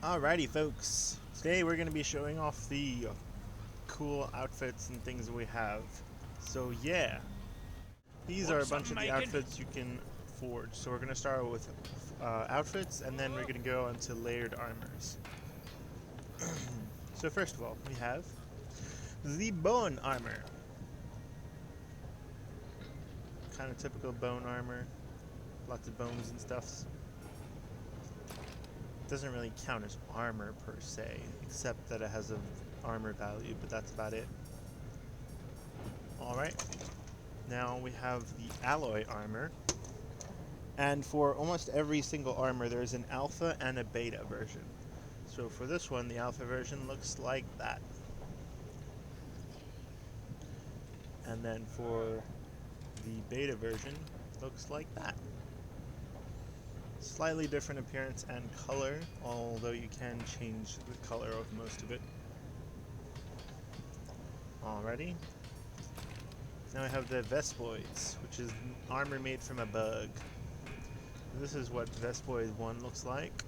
Alrighty, folks. Today we're going to be showing off the cool outfits and things that we have. So yeah, these are a Want bunch something, of the Macon? outfits you can forge. So we're going to start with outfits, and then we're going to go on to layered armors. So first of all, we have the bone armor. Kind of typical bone armor. Lots of bones and stuff. Doesn't really count as armor per se, except that it has a armor value, but that's about it. Alright, now we have the alloy armor. And for almost every single armor, there's an alpha and a beta version. So for this one, the alpha version looks like that. And then for the beta version, looks like that. Slightly different appearance and color, although you can change the color of most of it. Alrighty. Now I have the Vespoids, which is armor made from a bug. This is what Vespoid 1 looks like.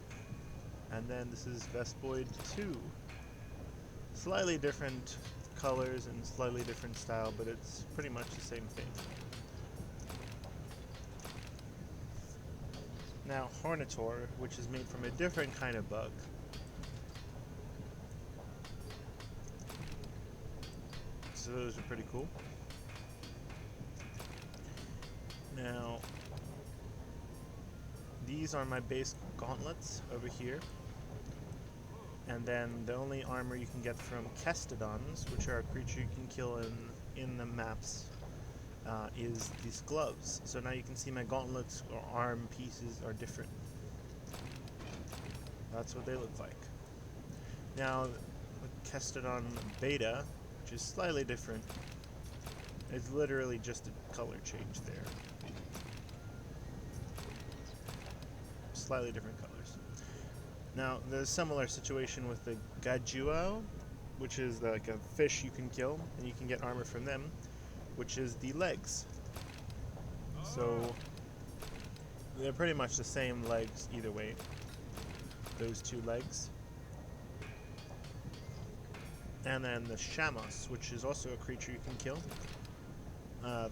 And then this is Vespoid 2. Slightly different colors and slightly different style, but it's pretty much the same thing. Now Hornitor, which is made from a different kind of bug. So those are pretty cool. Now, these are my base gauntlets over here. And then the only armor you can get from Kestodons, which are a creature you can kill in the maps, is these gloves. So now you can see my gauntlets or arm pieces are different. That's what they look like. Now, the Kestodon Beta, which is slightly different, it's literally just a color change there. Slightly different colors. Now, there's a similar situation with the Gajuao, which is like a fish you can kill, and you can get armor from them, which is the legs. So, they're pretty much the same legs either way. Those two legs. And then the Shamos, which is also a creature you can kill.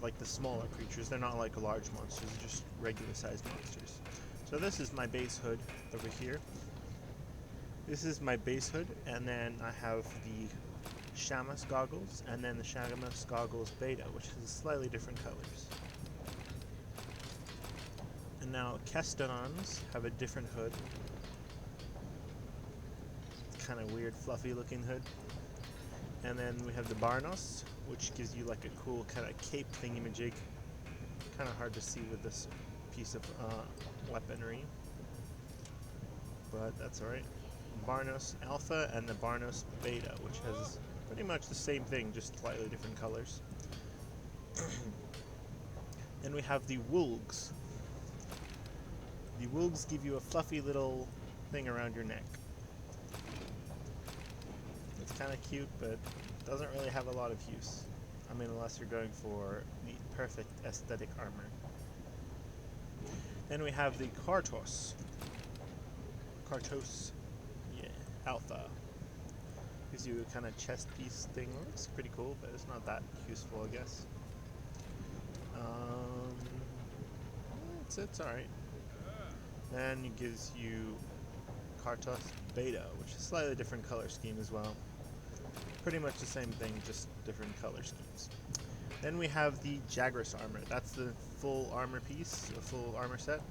Like the smaller creatures, they're not like large monsters, they're just regular sized monsters. So this is my base hood over here. This is my base hood, and then I have the Shamos goggles, and then the Shamos goggles beta, which is slightly different colors. And now Kestodons have a different hood. Kind of weird, fluffy looking hood. And then we have the Barnos, which gives you like a cool kind of cape thingamajig. Kind of hard to see with this piece of weaponry, but that's alright. Barnos Alpha and the Barnos Beta, which has pretty much the same thing, just slightly different colors. Then we have the Wulgs. The Wulgs give you a fluffy little thing around your neck. It's kind of cute, but doesn't really have a lot of use. I mean, unless you're going for the perfect aesthetic armor. Then we have the Kartos. Kartos, yeah, Alpha. Gives you a kind of chest piece thing. Looks pretty cool, but it's not that useful, I guess. It's alright. Then it gives you Kartos Beta, which is a slightly different color scheme as well. Pretty much the same thing, just different color schemes. Then we have the Jagras armor. That's the full armor piece, a full armor set.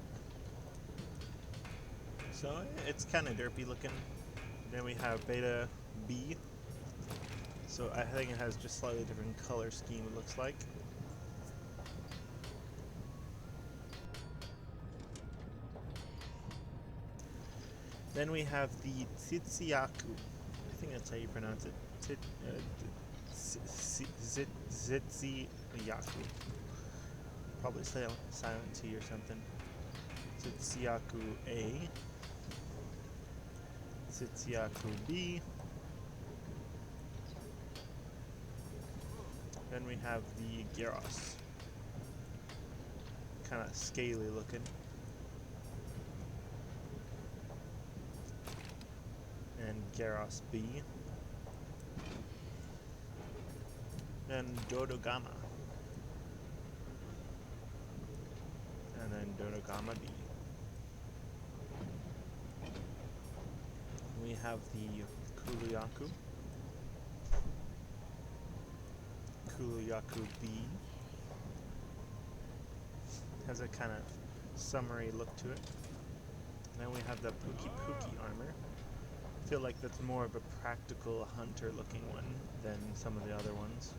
So it's kind of derpy looking. Then we have Beta B. So I think it has just slightly different color scheme, it looks like. Then we have the Tsitsiaku. I think that's how you pronounce it. Tsitsiaku. Probably silent T or something. Tsitsiaku A. Tsitsiaku B. Then we have the Gyros. Kind of scaly looking. Gyarados B. Then Dodogama. And then Dodogama B. We have the Kuluyaku. Kuluyaku B. Has a kind of summery look to it. Then we have the Pukei-Pukei armor. I feel like that's more of a practical hunter looking one than some of the other ones.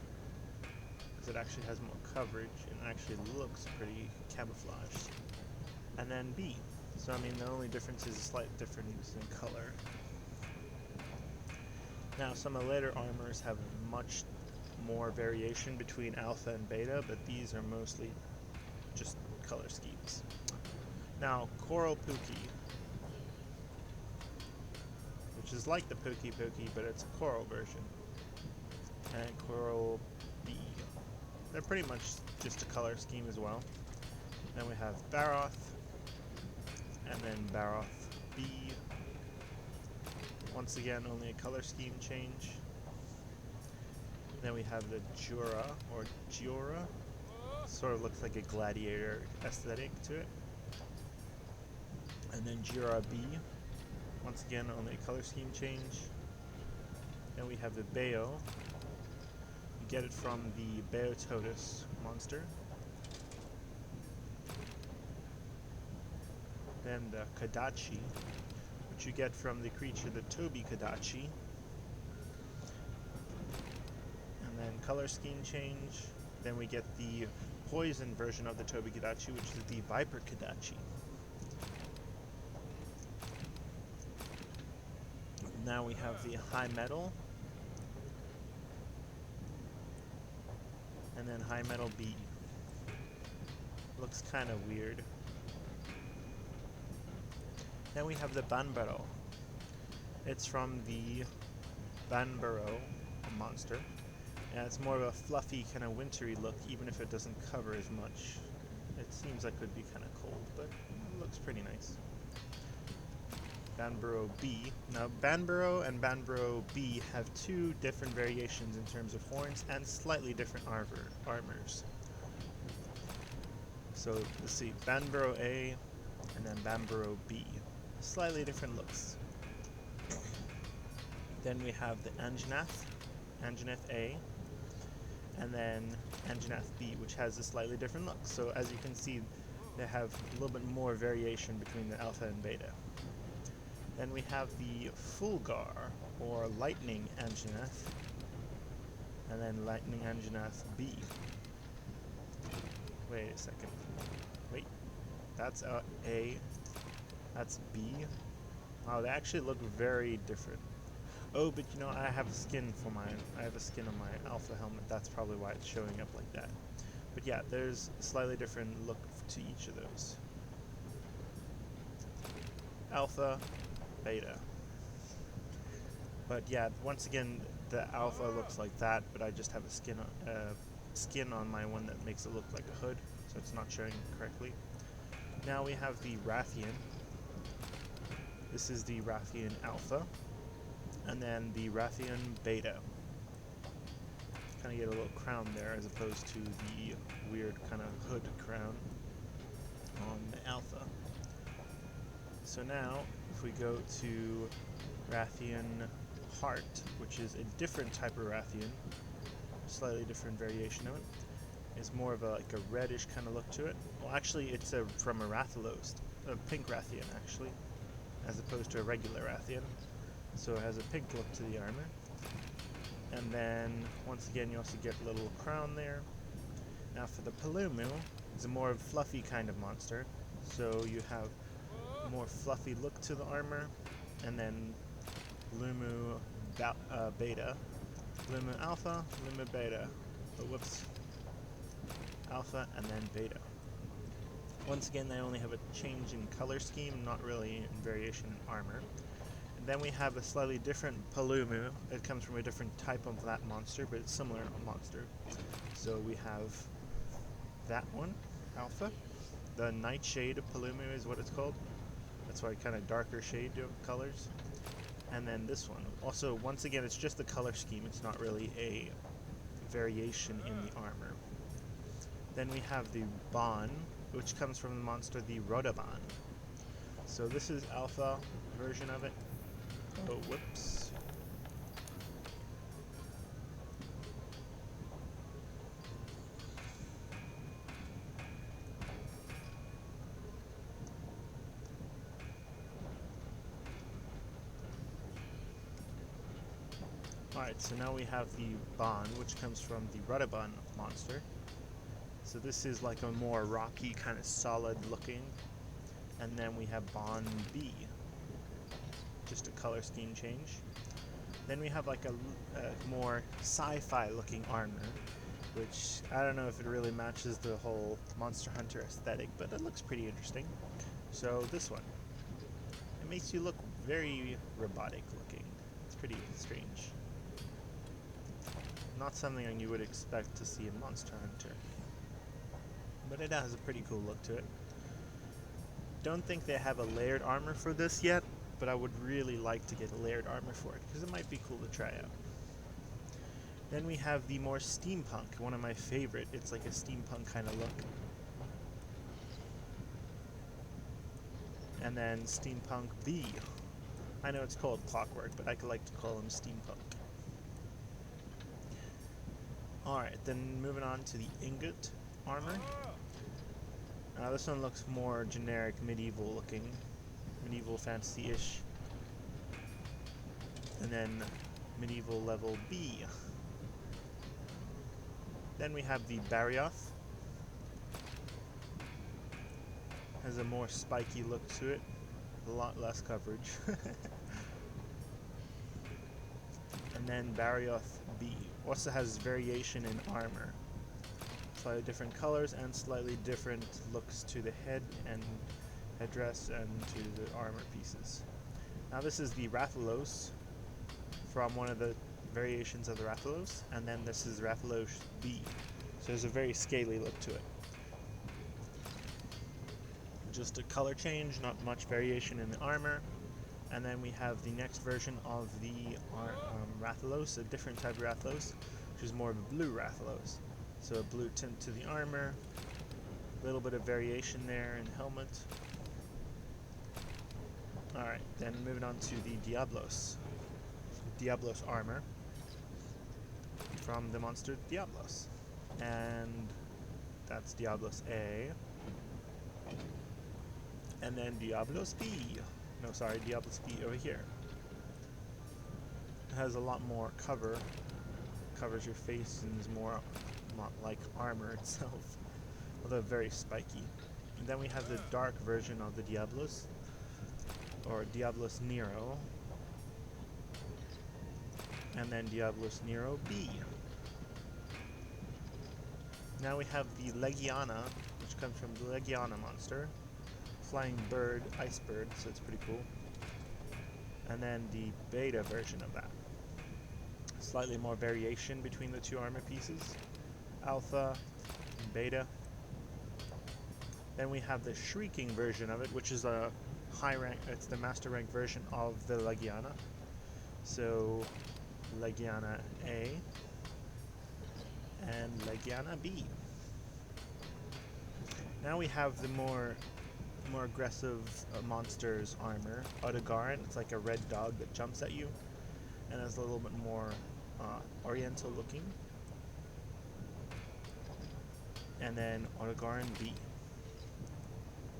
Because it actually has more coverage and actually looks pretty camouflaged. And then B. So I mean the only difference is a slight difference in color. Now some of the later armors have much more variation between alpha and beta, but these are mostly just color schemes. Now Coral Pukei, which is like the Pukei-Pukei, but it's a coral version. And Coral B. They're pretty much just a color scheme as well. Then we have Barroth, and then Barroth B. Once again, only a color scheme change. Then we have the Jura, or Giora. Sort of looks like a gladiator aesthetic to it. And then Jura B. Once again, only a color scheme change. Then we have the Bayo. You get it from the Beotodus monster. Then the Kadachi, which you get from the creature, the Tobi-Kadachi. And then color scheme change. Then we get the poison version of the Tobi-Kadachi, which is the Viper-Kadachi. Now we have the High Metal. And then High Metal B. Looks kind of weird. Then we have the Banbaro. It's from the Banbaro monster. And it's more of a fluffy, kind of wintry look, even if it doesn't cover as much. It seems like it would be kind of cold, but it looks pretty nice. Banbaro B. Now, Banbaro and Banbaro B have two different variations in terms of horns and slightly different armors. So, let's see, Banbaro A and then Banbaro B. Slightly different looks. Then we have the Anjanath A, and then Anjanath B, which has a slightly different look. So as you can see, they have a little bit more variation between the alpha and beta. Then we have the Fulgar, or Lightning Anjanath, and then Lightning Anjanath B. Wait a second. Wait, that's A. That's B. Wow, they actually look very different. Oh, but you know, I have a skin on my alpha helmet. That's probably why it's showing up like that. But yeah, there's a slightly different look to each of those. Alpha, beta. But yeah, once again, the alpha looks like that, but I just have a skin on my one that makes it look like a hood, so it's not showing correctly. Now we have the Rathian. This is the Rathian Alpha, and then the Rathian Beta. Kind of get a little crown there as opposed to the weird kind of hood crown on the Alpha. So now, if we go to Rathian Heart, which is a different type of Rathian, slightly different variation of it. It's more of like a reddish kind of look to it. Well, actually, it's from a Rathalos, a pink Rathian, actually, as opposed to a regular Rathian. So it has a pink look to the armor. And then, once again, you also get a little crown there. Now for the Palumu, it's a more fluffy kind of monster. So you have a more fluffy look to the armor. And then Lumu Beta. Lumu Alpha, Lumu Beta. Oh, whoops. Alpha and then Beta. Once again, they only have a change in color scheme, not really in variation in armor. And then we have a slightly different Palumu. It comes from a different type of that monster, but it's similar monster. So we have that one, Alpha. The Nightshade of Palumu is what it's called. That's why kind of darker shade of colors. And then this one. Also, once again, it's just the color scheme. It's not really a variation in the armor. Then we have the Bon, which comes from the monster, the Rodaban. So this is alpha version of it. Oh, whoops. Alright, so now we have the Bon, which comes from the Rodaban monster. So this is like a more rocky, kind of solid looking. And then we have Bon B, just a color scheme change. Then we have like a more sci-fi looking armor, which I don't know if it really matches the whole Monster Hunter aesthetic, but it looks pretty interesting. So this one, it makes you look very robotic looking. It's pretty strange. Not something you would expect to see in Monster Hunter, but it has a pretty cool look to it. Don't think they have a layered armor for this yet, but I would really like to get a layered armor for it, because it might be cool to try out. Then we have the more steampunk, one of my favorite. It's like a steampunk kind of look. And then Steampunk B. I know it's called Clockwork, but I like to call him Steampunk. Alright, then moving on to the Ingot armor. This one looks more generic, medieval looking, medieval fantasy-ish. And then medieval level B. Then we have the Barioth. Has a more spiky look to it, a lot less coverage. And then Barioth B. Also has variation in armor. Slightly different colors and slightly different looks to the head and headdress and to the armor pieces. Now this is the Rathalos from one of the variations of the Rathalos, and then this is Rathalos B. So there's a very scaly look to it. Just a color change, not much variation in the armor. And then we have the next version of the Rathalos, a different type of Rathalos, which is more of a blue Rathalos. So a blue tint to the armor, a little bit of variation there in helmet. Alright, then moving on to the Diablos. Diablos armor from the monster Diablos. And that's Diablos A. And then Diablos B. No, sorry, Diablos B over here. It has a lot more cover. Covers your face and is more not like armor itself, although very spiky. And then we have the dark version of the Diablos, or Diablos Nero. And then Diablos Nero B. Now we have the Legiana, which comes from the Legiana monster. Flying bird, ice bird, so it's pretty cool. And then the beta version of that. Slightly more variation between the two armor pieces. Alpha and beta. Then we have the shrieking version of it, which is a high rank, it's the master rank version of the Legiana. So Legiana A and Legiana B. Now we have the more aggressive monster's armor, Odogaron. It's like a red dog that jumps at you, and is a little bit more oriental looking. And then Odogaron B.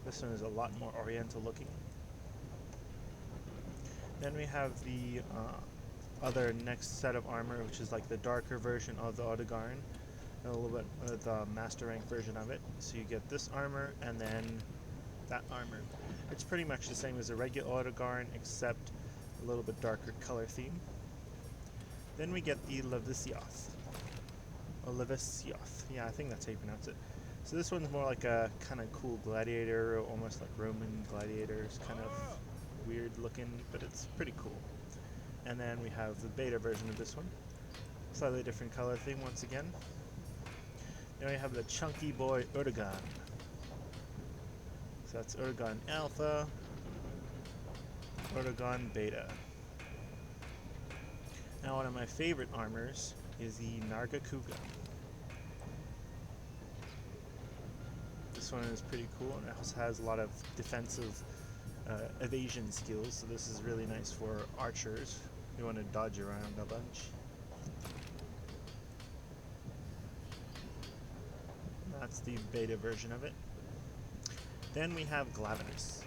This one is a lot more oriental looking. Then we have the other next set of armor, which is like the darker version of the Odogaron, and a little bit of the master rank version of it. So you get this armor and then that armor. It's pretty much the same as a regular Odogaron, except a little bit darker color theme. Then we get the Levisioth. Levisioth. Yeah, I think that's how you pronounce it. So this one's more like a kind of cool gladiator, almost like Roman gladiators, kind of weird looking, but it's pretty cool. And then we have the beta version of this one. Slightly different color theme once again. Then we have the chunky boy Urdagon. So that's Urdagon Alpha, Urdagon Beta. Now one of my favorite armors is the Nargacuga. This one is pretty cool, and it also has a lot of defensive evasion skills, so this is really nice for archers. You want to dodge around a bunch. That's the beta version of it. Then we have Glavenus.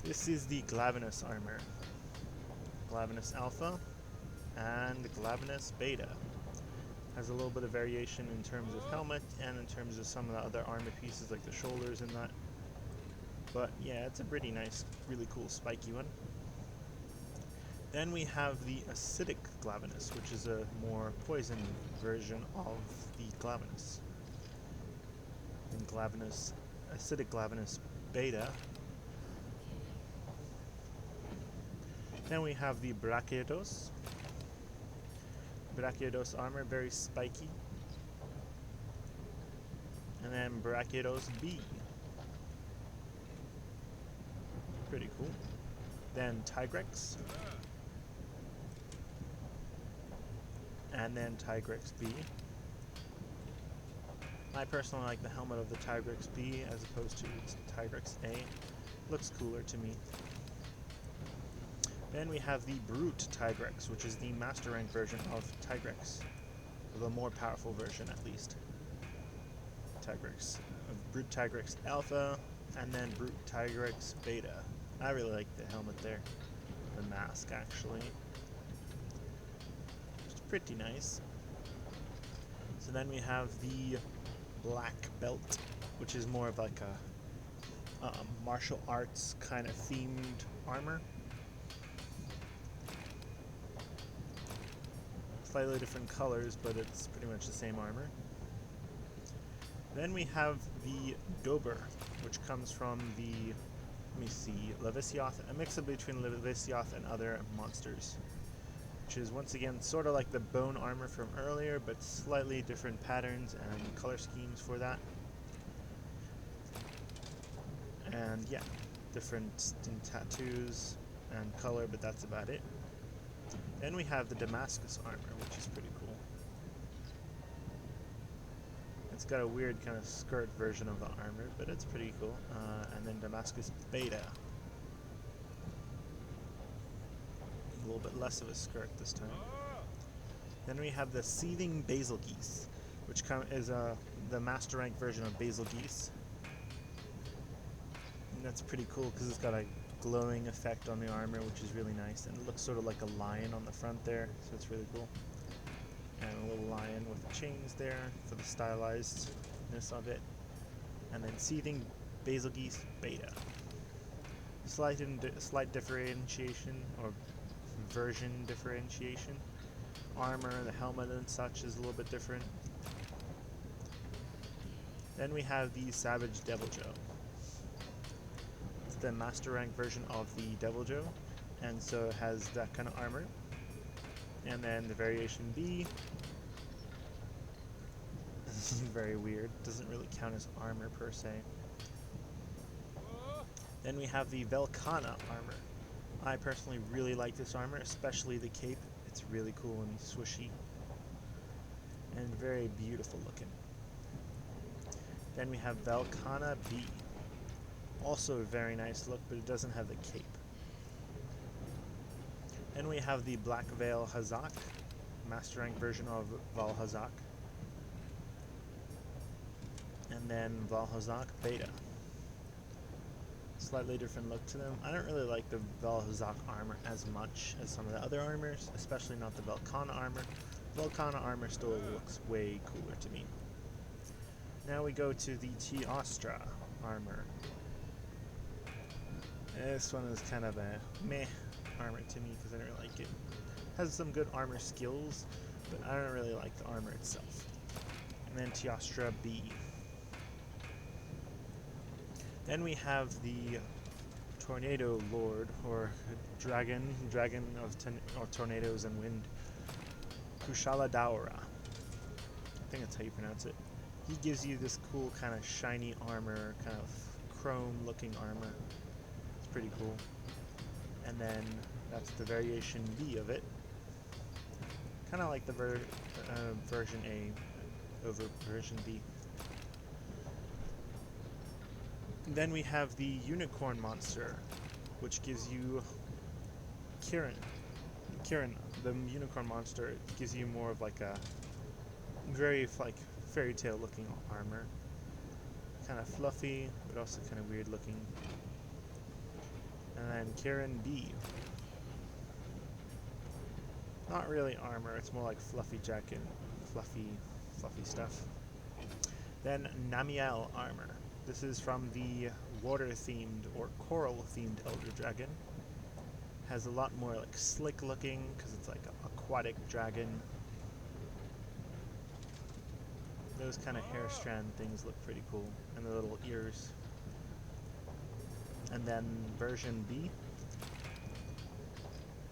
This is the Glavenus armor. Glavenus Alpha and Glavenus Beta. Has a little bit of variation in terms of helmet and in terms of some of the other armor pieces like the shoulders and that. But yeah, it's a pretty nice, really cool spiky one. Then we have the Acidic Glavenus, which is a more poison version of the Glavenus. In Glavenus, Acidic Glavenus Beta. Then we have the Brachiodos. Brachiodos armor, very spiky. And then Brachiodos B. Pretty cool. Then Tigrex. And then Tigrex B. I personally like the helmet of the Tigrex B as opposed to Tigrex A. Looks cooler to me. Then we have the Brute Tigrex, which is the master rank version of Tigrex. The more powerful version, at least. Tigrex. Brute Tigrex Alpha, and then Brute Tigrex Beta. I really like the helmet there. The mask, actually. It's pretty nice. So then we have the Black Belt, which is more of like a martial arts kind of themed armor. Slightly different colors, but it's pretty much the same armor. Then we have the Dober, which comes from the, let me see, Levisioth, a mix up between Levisioth and other monsters, which is once again sort of like the bone armor from earlier, but slightly different patterns and color schemes for that. And yeah, different tattoos and color, but that's about it. Then we have the Damascus armor, which is pretty cool. It's got a weird kind of skirt version of the armor, but it's pretty cool. And then Damascus Beta. A little bit less of a skirt this time. Then we have the Seething Basilgeuse, which is the master rank version of Basilgeuse. And that's pretty cool because it's got a glowing effect on the armor, which is really nice, and it looks sort of like a lion on the front there, so it's really cool. And a little lion with the chains there for the stylizedness of it. And then Seething Basilgeuse Beta. Slight differentiation, or version differentiation. Armor, the helmet and such is a little bit different. Then we have the Savage Deviljho. The master rank version of the Deviljho, and so it has that kind of armor. And then the variation B, this is very weird, doesn't really count as armor per se. Then we have the Velkhana armor. I personally really like this armor, especially the cape. It's really cool and swishy and very beautiful looking. Then we have Velkhana B. Also a very nice look, but it doesn't have the cape. Then we have the Black Veil Hazak, master rank version of Vaal Hazak. And then Vaal Hazak Beta. Slightly different look to them. I don't really like the Vaal Hazak armor as much as some of the other armors, especially not the Velkhana armor. Velkhana armor still looks way cooler to me. Now we go to the Teostra armor. This one is kind of a meh armor to me because I don't really like it. Has some good armor skills, but I don't really like the armor itself. And then Teostra B. Then we have the Tornado Lord, or Dragon of Tornadoes and Wind, Kushala Daora. I think that's how you pronounce it. He gives you this cool kind of shiny armor, kind of chrome-looking armor. Pretty cool. And then that's the variation B of it. Kind of like the version A over version B. Then we have the unicorn monster, which gives you Kirin. Kirin, the unicorn monster, gives you more of like a very like fairy tale looking armor. Kind of fluffy, but also kind of weird looking. And then Kirin B. Not really armor, it's more like fluffy jacket, fluffy stuff. Then Namiel armor. This is from the water-themed or coral-themed Elder Dragon. Has a lot more like slick looking because it's like an aquatic dragon. Those kind of hair strand things look pretty cool, and the little ears. And then version B.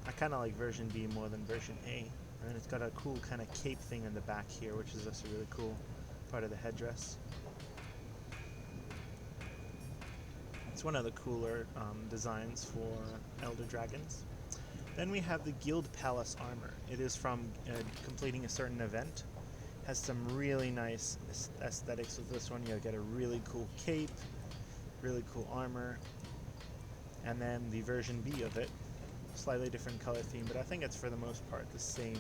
I kind of like version B more than version A. And then it's got a cool kind of cape thing in the back here, which is also really cool part of the headdress. It's one of the cooler designs for Elder Dragons. Then we have the Guild Palace armor. It is from completing a certain event. Has some really nice aesthetics with this one. You'll get a really cool cape, really cool armor, and then the version B of it, slightly different color theme, but I think it's for the most part the same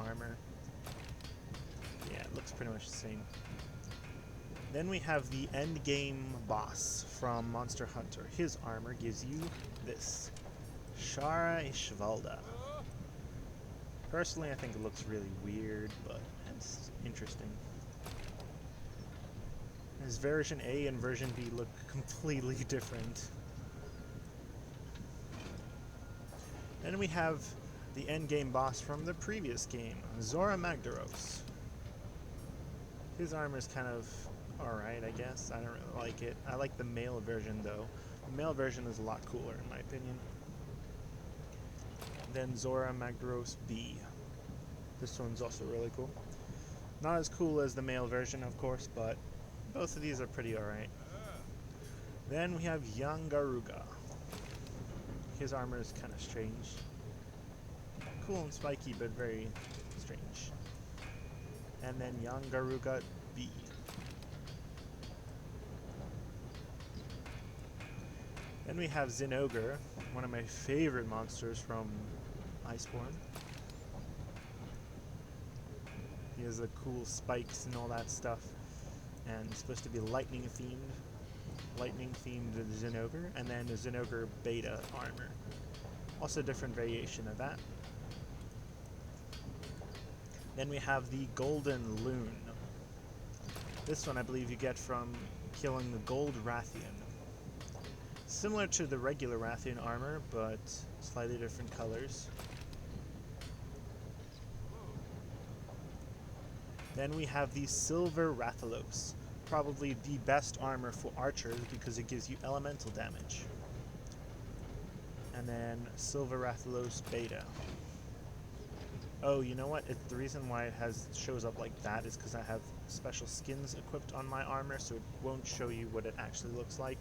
armor. Yeah, it looks pretty much the same. Then we have the endgame boss from Monster Hunter. His armor gives you this, Shara Ishvalda. Personally, I think it looks really weird, but it's interesting. His version A and version B look completely different. Then we have the endgame boss from the previous game, Zorah Magdaros. His armor is kind of alright, I guess. I don't really like it. I like the male version, though. The male version is a lot cooler, in my opinion. Then Zorah Magdaros B. This one's also really cool. Not as cool as the male version, of course, but both of these are pretty alright. Then we have Young Garuga. His armor is kind of strange. Cool and spiky, but very strange. And then Young Garuga B. Then we have Zinogre, one of my favorite monsters from Iceborne. He has the cool spikes and all that stuff, and it's supposed to be lightning themed Zinogre, and then the Zinogre Beta armor. Also a different variation of that. Then we have the Golden Loon. This one I believe you get from killing the Gold Rathian. Similar to the regular Rathian armor, but slightly different colors. Then we have the Silver Rathalos. Probably the best armor for archers because it gives you elemental damage. And then Silver Rathalos Beta. Oh, you know what? The reason why it shows up like that is because I have special skins equipped on my armor, so it won't show you what it actually looks like.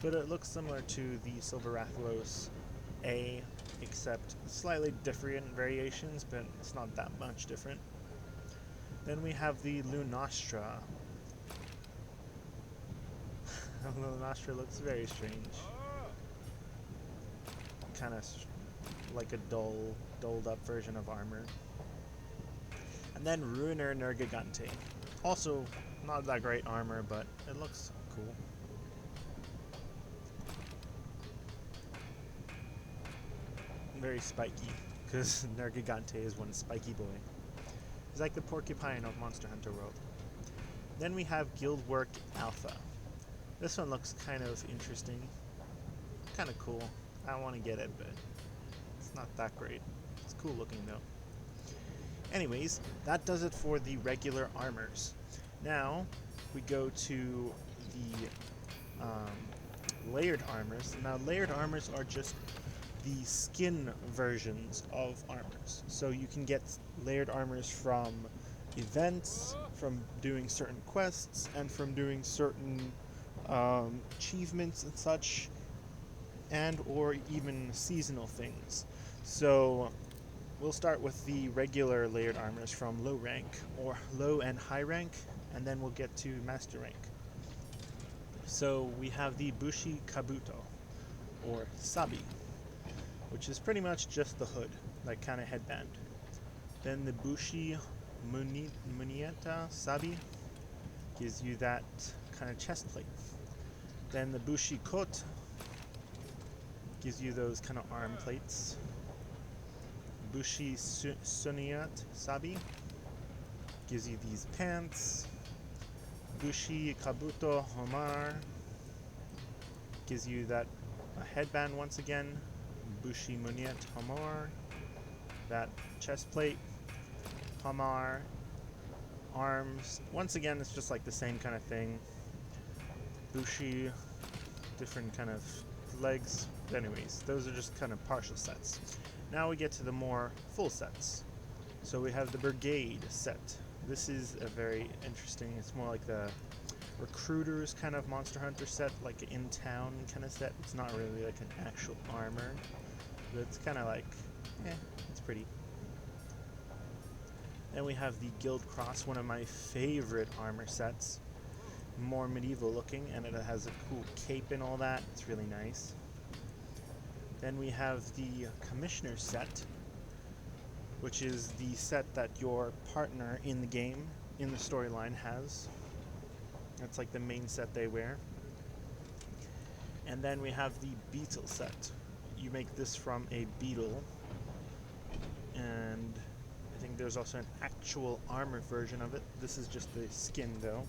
But it looks similar to the Silver Rathalos A, except slightly different variations, but it's not that much different. Then we have the Lunastra. Lunastra looks very strange. Kind of like a dulled up version of armor. And then Ruiner Nergigante. Also, not that great armor, but it looks cool. Very spiky, because Nergigante is one spiky boy. He's like the porcupine of Monster Hunter World. Then we have Guildwork Alpha. This one looks kind of interesting. Kind of cool. I want to get it, but it's not that great. It's cool looking though. Anyways, that does it for the regular armors. Now, we go to the layered armors. Now, layered armors are just the skin versions of armors. So you can get layered armors from events, from doing certain quests, and from doing certain achievements and such, and or even seasonal things. So We'll start with the regular layered armors from low rank, or low and high rank, and then we'll get to master rank. So we have the Bushi Kabuto, or Sabi, which is pretty much just the hood, like kind of headband. Then the Bushi Munieta Sabi gives you that kind of chest plate. Then the Bushi Kot gives you those kind of arm plates. Bushi Suniat Sabi gives you these pants. Bushi Kabuto Homar gives you that headband once again. Bushi Muniet Homar, that chest plate. Homar, arms. Once again, it's just like the same kind of thing. Bushi, different kind of legs. But anyways, those are just kind of partial sets. Now we get to the more full sets. So we have the Brigade set. This is a very interesting, it's more like the Recruiters kind of Monster Hunter set, like an in-town kind of set. It's not really like an actual armor, but it's kind of like, it's pretty. Then we have the Guild Cross, one of my favorite armor sets. More medieval looking, and it has a cool cape and all that. It's really nice. Then we have the Commissioner set, which is the set that your partner in the game, in the storyline, has. That's like the main set they wear. And then we have the Beetle set. You make this from a beetle, and I think there's also an actual armor version of it. This is just the skin though.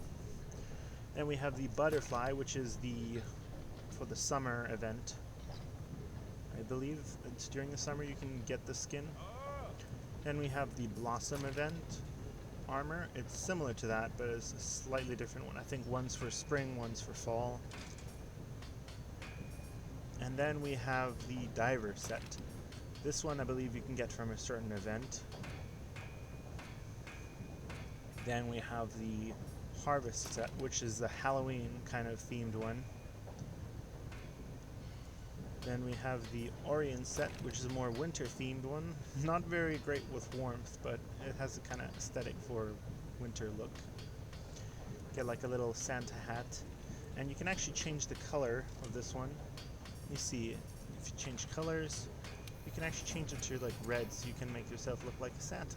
Then we have the Butterfly, which is for the summer event. I believe it's during the summer you can get the skin. Then we have the Blossom event armor. It's similar to that, but it's a slightly different one. I think one's for spring, one's for fall. And then we have the Diver set. This one I believe you can get from a certain event. Then we have the Harvest set, which is the Halloween kind of themed one. Then we have the Orion set, which is a more winter themed one. Not very great with warmth, but it has a kind of aesthetic for winter look. Get like a little Santa hat. And you can actually change the color of this one. You see, if you change colors, you can actually change it to like red, so you can make yourself look like a Santa.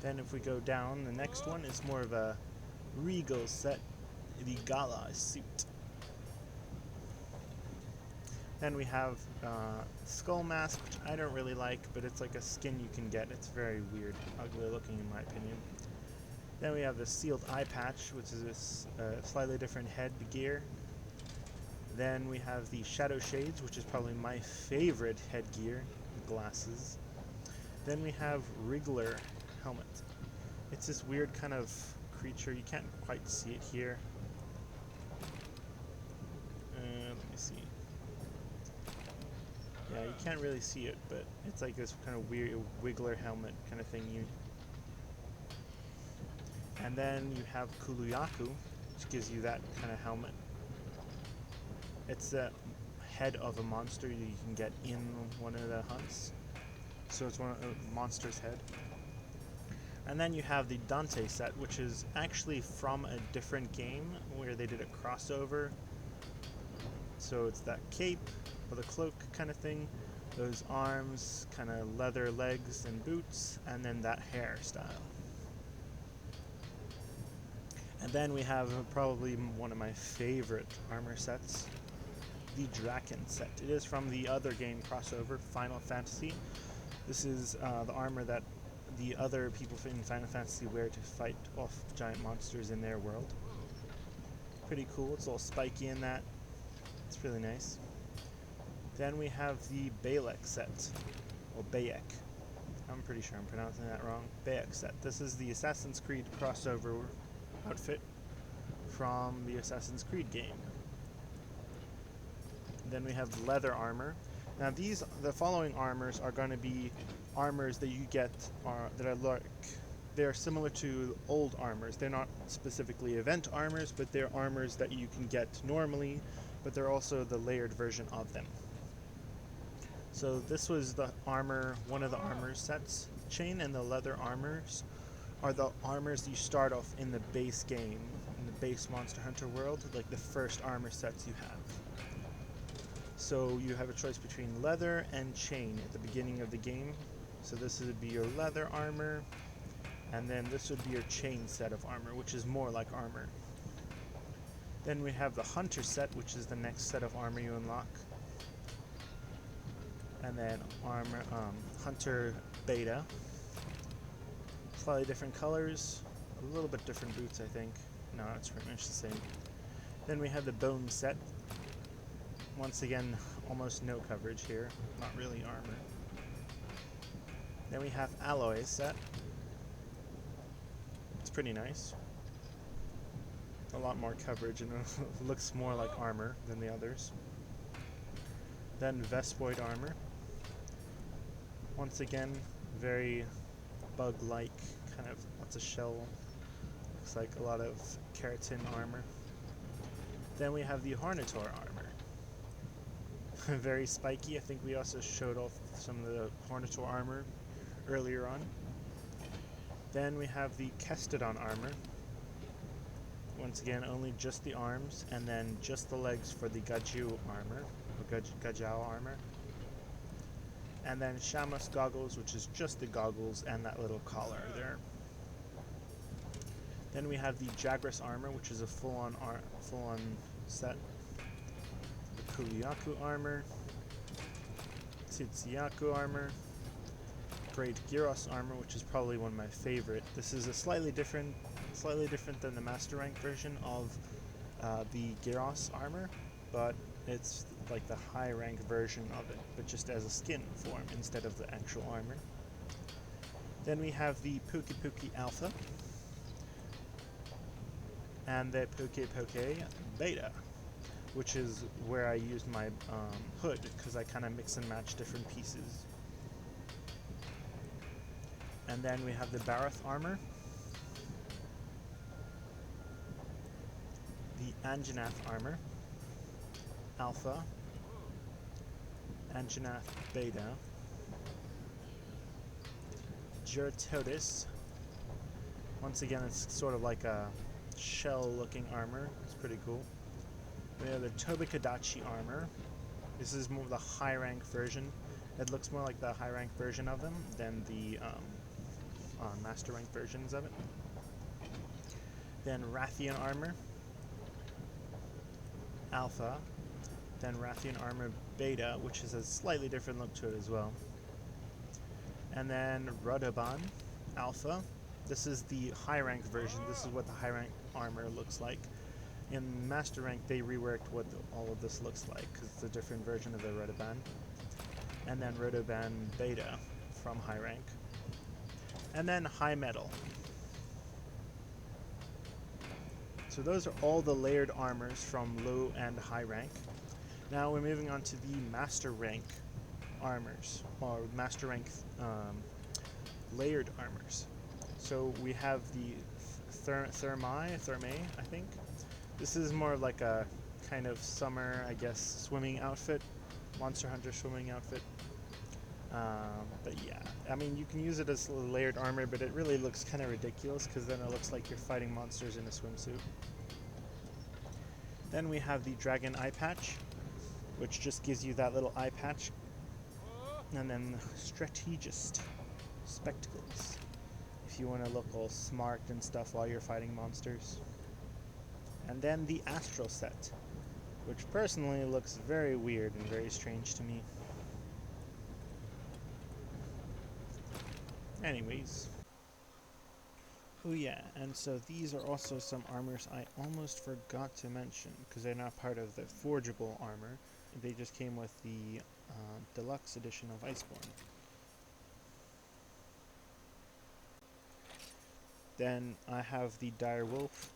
Then if we go down, the next one is more of a regal set, the Gala suit. Then we have Skull Mask, which I don't really like, but it's like a skin you can get. It's very weird, ugly looking in my opinion. Then we have the Sealed Eye Patch, which is a slightly different headgear. Then we have the Shadow Shades, which is probably my favorite headgear, glasses. Then we have Wriggler helmet. It's this weird kind of creature. You can't quite see it here. Let me see. Yeah, you can't really see it, but it's like this kind of weird Wiggler helmet kind of thing. And then you have Kuluyaku, which gives you that kind of helmet. It's the head of a monster you can get in one of the hunts. So it's one of a monster's head. And then you have the Dante set, which is actually from a different game where they did a crossover. So it's that cape or the cloak kind of thing, those arms, kind of leather legs and boots, and then that hairstyle. And then we have probably one of my favorite armor sets, the Draken set. It is from the other game crossover, Final Fantasy. This is the armor that the other people in Final Fantasy wear to fight off giant monsters in their world. Pretty cool. It's all spiky in that. It's really nice. Then we have the Bayek set, or Bayek. I'm pretty sure I'm pronouncing that wrong. Bayek set. This is the Assassin's Creed crossover outfit from the Assassin's Creed game. Then we have leather armor. Now the following armors are going to be armors that you get that are like, they're similar to old armors. They're not specifically event armors, but they're armors that you can get normally but they're also the layered version of them. So this was the armor, one of the armor sets. The chain and the leather armors are the armors you start off in the base game, in the base Monster Hunter world, like the first armor sets you have. So you have a choice between leather and chain at the beginning of the game. So this would be your leather armor, and then this would be your chain set of armor, which is more like armor. Then we have the hunter set, which is the next set of armor you unlock. And then hunter beta. Slightly different colors, a little bit different boots, I think. No, it's pretty much the same. Then we have the bone set. Once again, almost no coverage here, not really armor. Then we have alloy set. It's pretty nice. A lot more coverage and it looks more like armor than the others. Then Vespoid armor. Once again, very bug-like, kind of lots of shell. Looks like a lot of keratin armor. Then we have the Hornitor armor. Very spiky. I think we also showed off some of the Hornitor armor earlier on. Then we have the Kestodon armor. Once again, only just the arms, and then just the legs for the Gaju armor, or Gajao armor. And then Shamos goggles, which is just the goggles and that little collar there. Then we have the Jagras armor, which is a full-on set. The Kuliaku armor, Tsitsiaku armor, Great Gyros armor, which is probably one of my favorite. This is a slightly different than the Master Rank version of the Gyros armor, but it's like the high rank version of it, but just as a skin form instead of the actual armor. Then we have the Puki Puki Alpha and the Puki Puki Beta, which is where I used my hood, because I kind of mix and match different pieces. And then we have the Barath armor, the Anjanath armor, Alpha, Anjanath Beta, Geratodis. Once again, it's sort of like a shell-looking armor. It's pretty cool. We have the Tobikadachi armor. This is more of the high-rank version. It looks more like the high-rank version of them than the Master Rank versions of it. Then Rathian armor, Alpha. Then Rathian armor Beta, which has a slightly different look to it as well. And then Rodoban Alpha. This is the high rank version. This is what the high rank armor looks like. In Master Rank, they reworked what all of this looks like, because it's a different version of the Rodoban. And then Rodoban Beta from high rank. And then High Metal. So those are all the layered armors from low and high rank. Now we're moving on to the Master Rank armors, or Master Rank layered armors. So we have the Thermae, I think. This is more of like a kind of summer, I guess, swimming outfit, Monster Hunter swimming outfit. But yeah, I mean, you can use it as layered armor, but it really looks kind of ridiculous, because then it looks like you're fighting monsters in a swimsuit. Then we have the Dragon Eye Patch, which just gives you that little eye patch. And then Strategist Spectacles, if you want to look all smart and stuff while you're fighting monsters. And then the Astral Set, which personally looks very weird and very strange to me. Anyways. Oh yeah, and so these are also some armors I almost forgot to mention, because they're not part of the forgeable armor. They just came with the deluxe edition of Iceborne. Then I have the Dire Wolf.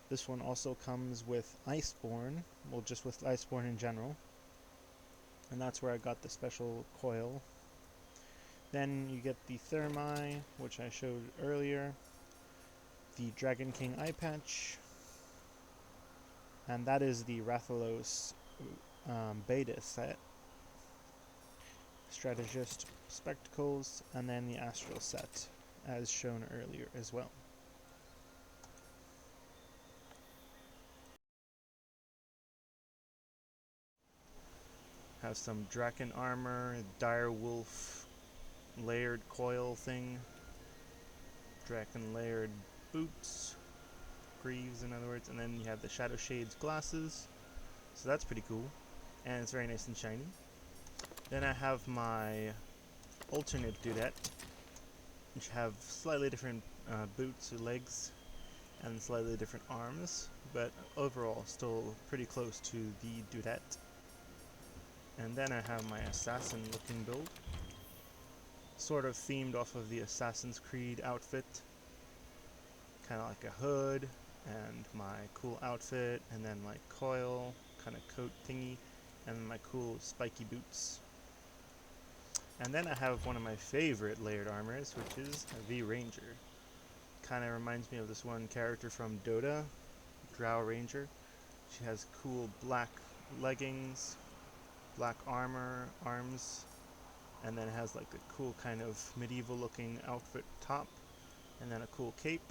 This one also comes with Iceborne, well, just with Iceborne in general. And that's where I got the special coil. Then you get the Thermae, which I showed earlier. The Dragon King Eye Patch. And that is the Rathalos beta set, strategist spectacles, and then the astral set, as shown earlier as well. Have some Draken armor, dire wolf layered coil thing, Draken layered boots, greaves in other words, and then you have the Shadow Shades glasses, so that's pretty cool, and it's very nice and shiny. Then I have my alternate Dudette, which have slightly different boots or legs, and slightly different arms, but overall still pretty close to the Dudette. And then I have my assassin looking build, sort of themed off of the Assassin's Creed outfit, kind of like a hood, and my cool outfit, and then my coil, kind of coat thingy, and my cool spiky boots. And then I have one of my favorite layered armors, which is the Ranger. Kind of reminds me of this one character from Dota, Drow Ranger. She has cool black leggings, black armor, arms, and then it has like a cool kind of medieval looking outfit top, and then a cool cape,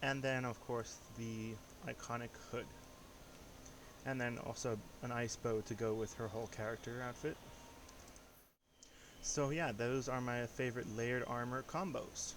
and then of course the iconic hood. And then also an ice bow to go with her whole character outfit. So yeah, those are my favorite layered armor combos.